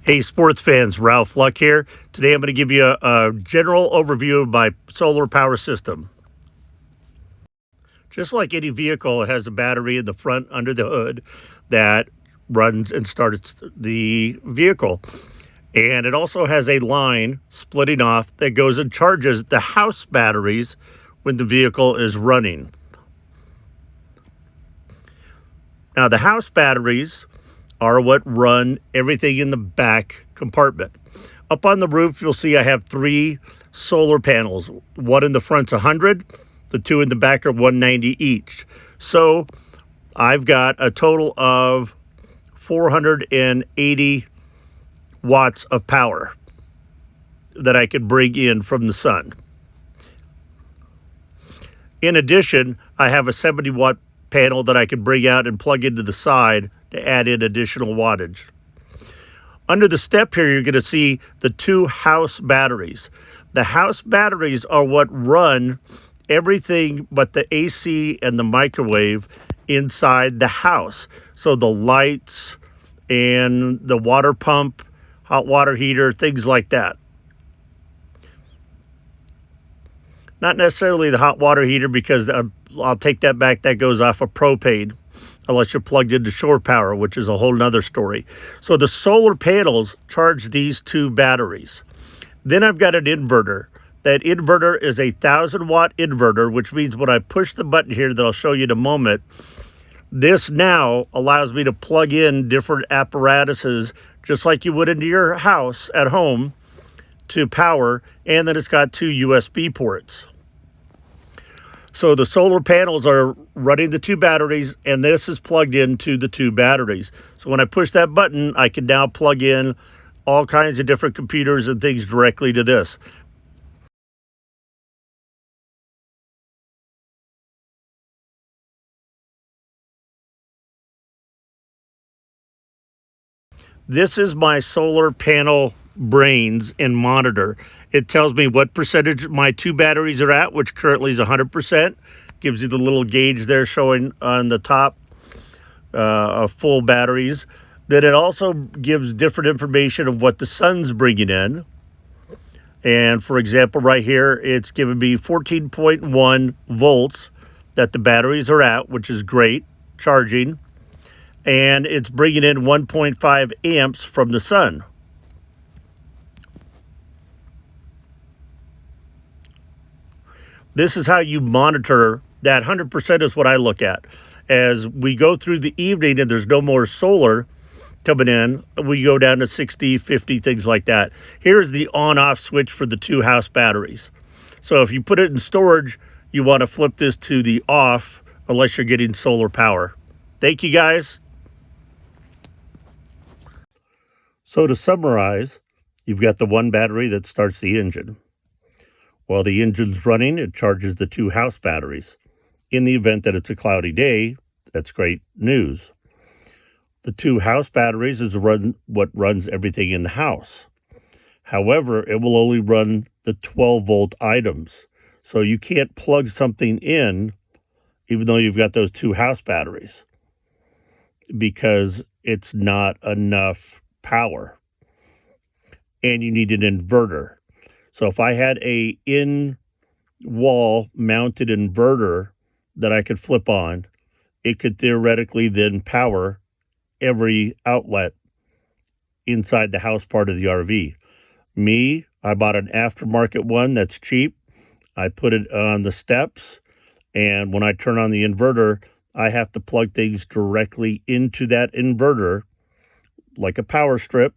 Hey sports fans, Ralph Luck here. Today I'm going to give you a general overview of my solar power system. Just like any vehicle, it has a battery in the front under the hood that runs and starts the vehicle. And it also has a line splitting off that goes and charges the house batteries when the vehicle is running. Now the house batteries are what run everything in the back compartment. Up on the roof, you'll see I have 3 solar panels. One in the front's 100, the 2 in the back are 190 each. So I've got a total of 480 watts of power that I could bring in from the sun. In addition, I have a 70 watt panel that I could bring out and plug into the side to add in additional wattage. Under the step here, you're going to see the 2 house batteries. The house batteries are what run everything but the AC and the microwave inside the house. So the lights and the water pump, hot water heater, things like that. Not necessarily the hot water heater, because I'll take that back. That goes off of propane unless you're plugged into shore power, which is a whole nother story. So the solar panels charge these 2 batteries. Then I've got an inverter. That inverter is a 1,000 watt inverter, which means when I push the button here that I'll show you in a moment, this now allows me to plug in different apparatuses just like you would into your house at home to power, and then it's got 2 USB ports. So the solar panels are running the 2 batteries, and this is plugged into the 2 batteries. So when I push that button, I can now plug in all kinds of different computers and things directly to this. This is my solar panel brains and monitor. It tells me what percentage my 2 batteries are at, which currently is 100%. Gives you the little gauge there showing on the top of full batteries. Then it also gives different information of what the sun's bringing in. And for example, right here, it's giving me 14.1 volts that the batteries are at, which is great, charging. And it's bringing in 1.5 amps from the sun. This is how you monitor that. 100% is what I look at. As we go through the evening and there's no more solar coming in, we go down to 60, 50, things like that. Here's the on-off switch for the 2 house batteries. So if you put it in storage, you want to flip this to the off unless you're getting solar power. Thank you, guys. So to summarize, you've got the 1 battery that starts the engine. While the engine's running, it charges the 2 house batteries. In the event that it's a cloudy day, that's great news. The 2 house batteries is what runs everything in the house. However, it will only run the 12-volt items. So you can't plug something in, even though you've got those 2 house batteries, because it's not enough power. And you need an inverter. So if I had a in-wall mounted inverter that I could flip on, it could theoretically then power every outlet inside the house part of the RV. Me, I bought an aftermarket one that's cheap. I put it on the steps, and when I turn on the inverter, I have to plug things directly into that inverter, like a power strip,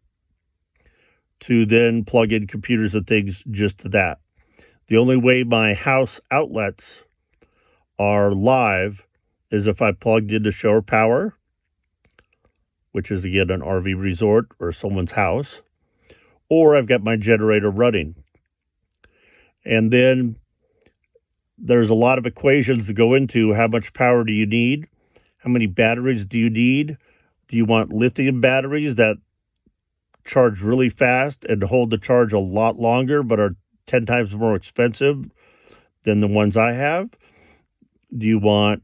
to then plug in computers and things just to that. The only way my house outlets are live is if I plugged into shore power, which is again an RV resort or someone's house, or I've got my generator running. And then there's a lot of equations to go into. How much power do you need? How many batteries do you need? Do you want lithium batteries that charge really fast and hold the charge a lot longer but are 10 times more expensive than the ones I have? Do you want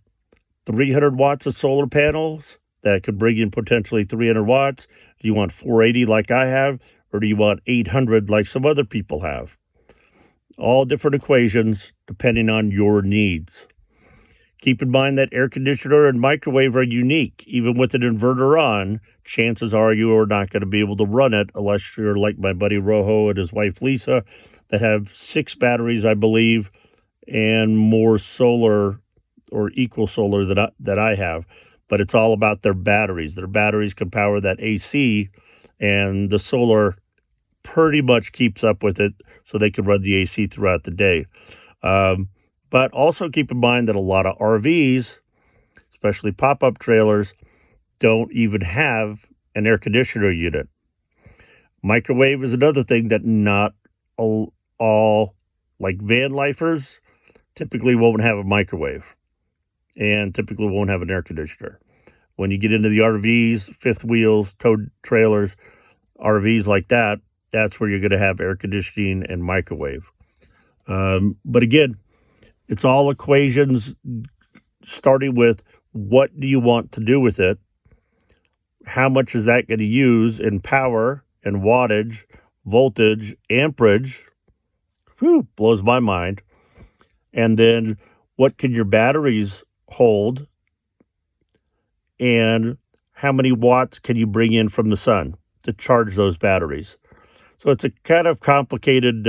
300 watts of solar panels that could bring in potentially 300 watts? Do you want 480 like I have, or do you want 800 like some other people have? All different equations depending on your needs. Keep in mind that air conditioner and microwave are unique. Even with an inverter on, chances are you are not going to be able to run it unless you're like my buddy Rojo and his wife Lisa that have 6 batteries, I believe, and more solar or equal solar that I have. But it's all about their batteries. Their batteries can power that AC, and the solar pretty much keeps up with it so they can run the AC throughout the day. But also keep in mind that a lot of RVs, especially pop-up trailers, don't even have an air conditioner unit. Microwave is another thing that not all like van lifers typically won't have a microwave and typically won't have an air conditioner. When you get into the RVs, fifth wheels, towed trailers, RVs like that, that's where you're going to have air conditioning and microwave. But again, it's all equations starting with what do you want to do with it? How much is that going to use in power and wattage, voltage, amperage? Whew, blows my mind. And then what can your batteries hold? And how many watts can you bring in from the sun to charge those batteries? So it's a kind of complicated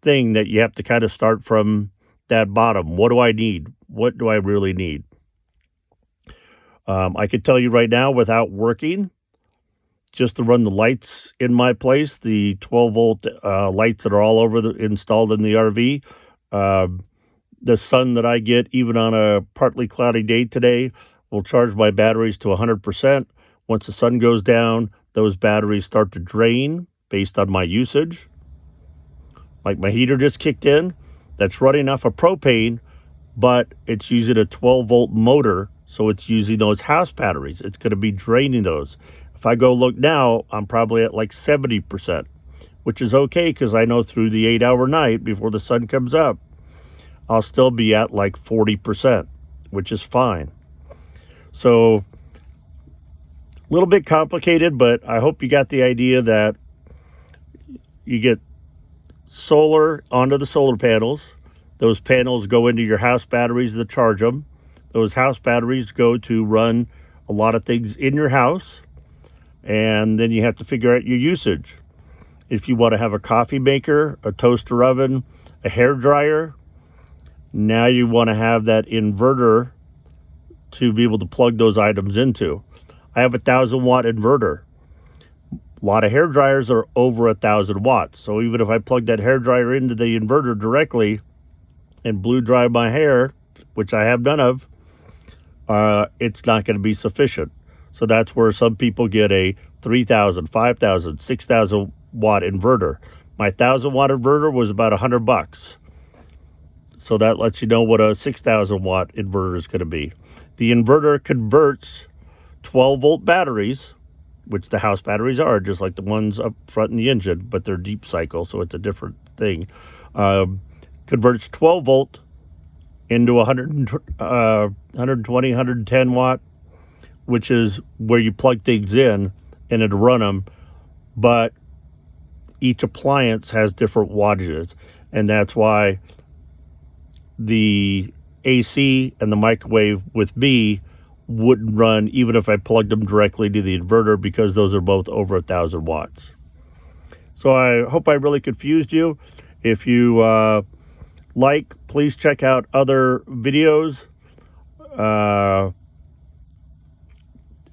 thing that you have to kind of start from that bottom. What do I need? What do I really need? I could tell you right now without working, just to run the lights in my place, the 12-volt lights that are all over installed in the RV, the sun that I get, even on a partly cloudy day today, will charge my batteries to 100%. Once the sun goes down, those batteries start to drain based on my usage. Like my heater just kicked in, that's running off of propane, but it's using a 12-volt motor, so it's using those house batteries. It's going to be draining those. If I go look now, I'm probably at like 70%, which is okay because I know through the 8-hour night before the sun comes up, I'll still be at like 40%, which is fine. So a little bit complicated, but I hope you got the idea that you get solar onto the solar panels. Those panels go into your house batteries to charge them. Those house batteries go to run a lot of things in your house. And then you have to figure out your usage. If you want to have a coffee maker, a toaster oven, a hair dryer, now you want to have that inverter to be able to plug those items into. I have a 1,000-watt inverter. A lot of hair dryers are over 1,000 watts. So even if I plug that hair dryer into the inverter directly and blow dry my hair, which I have none of, it's not going to be sufficient. So that's where some people get a 3,000, 5,000, 6,000 watt inverter. My 1,000-watt inverter was about $100. So that lets you know what a 6,000 watt inverter is going to be. The inverter converts 12-volt batteries, which the house batteries are, just like the ones up front in the engine, but they're deep cycle, so it's a different thing. Converts 12-volt into 120, 110 watt, which is where you plug things in and it'll run them. But each appliance has different wattages, and that's why the AC and the microwave with me wouldn't run even if I plugged them directly to the inverter, because those are both over 1,000 watts. So I hope I really confused you. If you please check out other videos.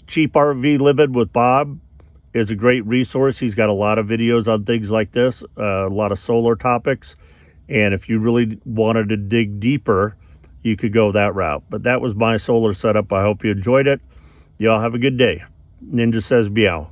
Cheap RV Living with Bob is a great resource. He's got a lot of videos on things like this, a lot of solar topics. And if you really wanted to dig deeper, you could go that route. But that was my solar setup. I hope you enjoyed it. Y'all have a good day. Ninja says meow.